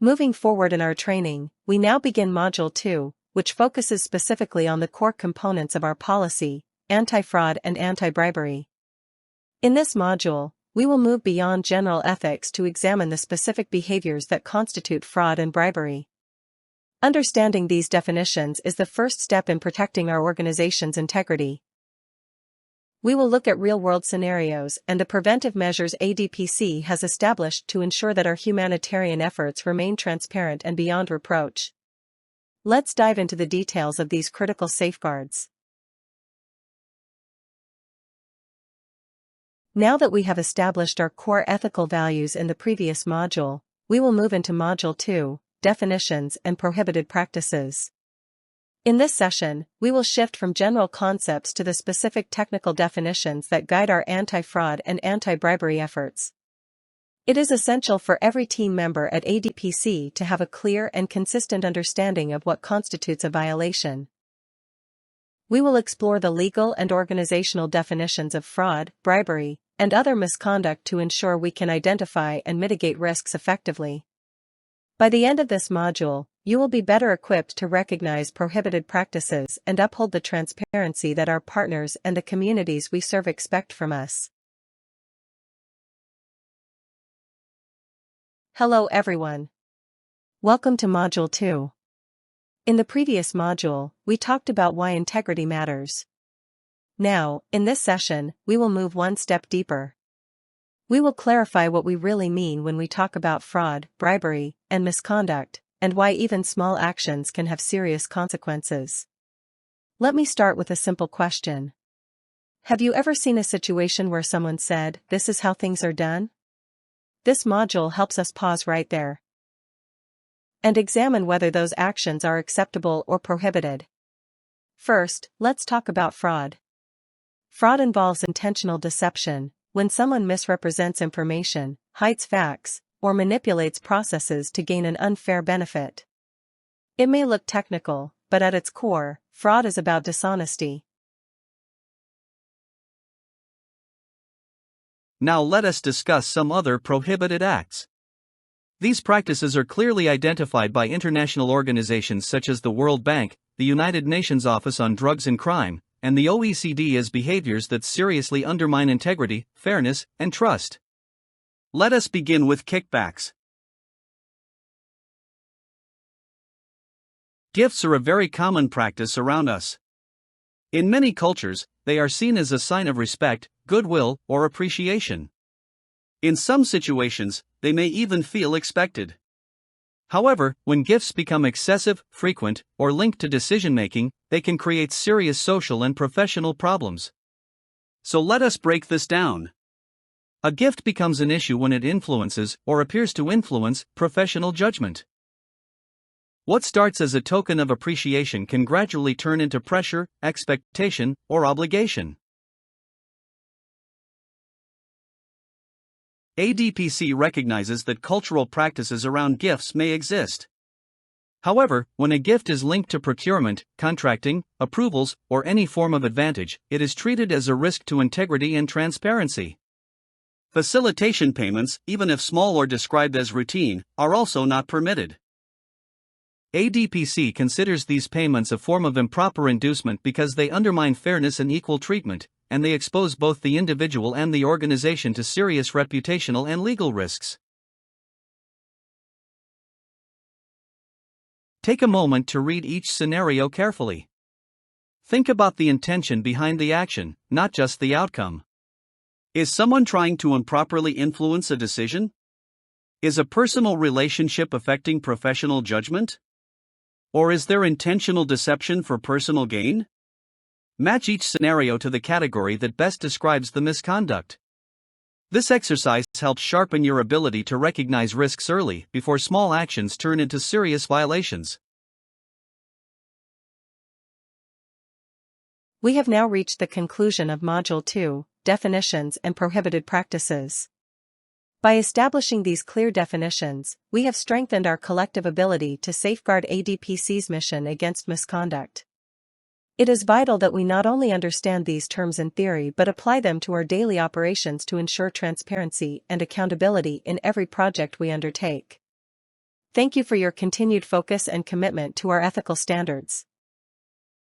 Moving forward in our training, we now begin Module 2, which focuses specifically on the core components of our policy, anti-fraud and anti-bribery. In this module, we will move beyond general ethics to examine the specific behaviors that constitute fraud and bribery. Understanding these definitions is the first step in protecting our organization's integrity. We will look at real-world scenarios and the preventive measures ADPC has established to ensure that our humanitarian efforts remain transparent and beyond reproach. Let's dive into the details of these critical safeguards. Now that we have established our core ethical values in the previous module, we will move into Module 2, Definitions and Prohibited Practices. In this session, we will shift from general concepts to the specific technical definitions that guide our anti-fraud and anti-bribery efforts. It is essential for every team member at ADPC to have a clear and consistent understanding of what constitutes a violation. We will explore the legal and organizational definitions of fraud, bribery, and other misconduct to ensure we can identify and mitigate risks effectively. By the end of this module, you will be better equipped to recognize prohibited practices and uphold the transparency that our partners and the communities we serve expect from us. Hello everyone. Welcome to Module 2. In the previous module, we talked about why integrity matters. Now, in this session, we will move one step deeper. We will clarify what we really mean when we talk about fraud, bribery, and misconduct, and why even small actions can have serious consequences. Let me start with a simple question. Have you ever seen a situation where someone said, "This is how things are done"? This module helps us pause right there and examine whether those actions are acceptable or prohibited. First, let's talk about fraud. Fraud involves intentional deception, when someone misrepresents information, hides facts, or manipulates processes to gain an unfair benefit. It may look technical, but at its core, fraud is about dishonesty. Now let us discuss some other prohibited acts. These practices are clearly identified by international organizations such as the World Bank, the United Nations Office on Drugs and Crime, and the OECD as behaviors that seriously undermine integrity, fairness, and trust. Let us begin with kickbacks. Gifts are a very common practice around us. In many cultures, they are seen as a sign of respect, goodwill, or appreciation. In some situations, they may even feel expected. However, when gifts become excessive, frequent, or linked to decision-making, they can create serious social and professional problems. So let us break this down. A gift becomes an issue when it influences, or appears to influence, professional judgment. What starts as a token of appreciation can gradually turn into pressure, expectation, or obligation. ADPC recognizes that cultural practices around gifts may exist. However, when a gift is linked to procurement, contracting, approvals, or any form of advantage, it is treated as a risk to integrity and transparency. Facilitation payments, even if small or described as routine, are also not permitted. ADPC considers these payments a form of improper inducement because they undermine fairness and equal treatment, and they expose both the individual and the organization to serious reputational and legal risks. Take a moment to read each scenario carefully. Think about the intention behind the action, not just the outcome. Is someone trying to improperly influence a decision? Is a personal relationship affecting professional judgment? Or is there intentional deception for personal gain? Match each scenario to the category that best describes the misconduct. This exercise helps sharpen your ability to recognize risks early before small actions turn into serious violations. We have now reached the conclusion of Module 2, Definitions and Prohibited Practices. By establishing these clear definitions, we have strengthened our collective ability to safeguard ADPC's mission against misconduct. It is vital that we not only understand these terms in theory but apply them to our daily operations to ensure transparency and accountability in every project we undertake. Thank you for your continued focus and commitment to our ethical standards.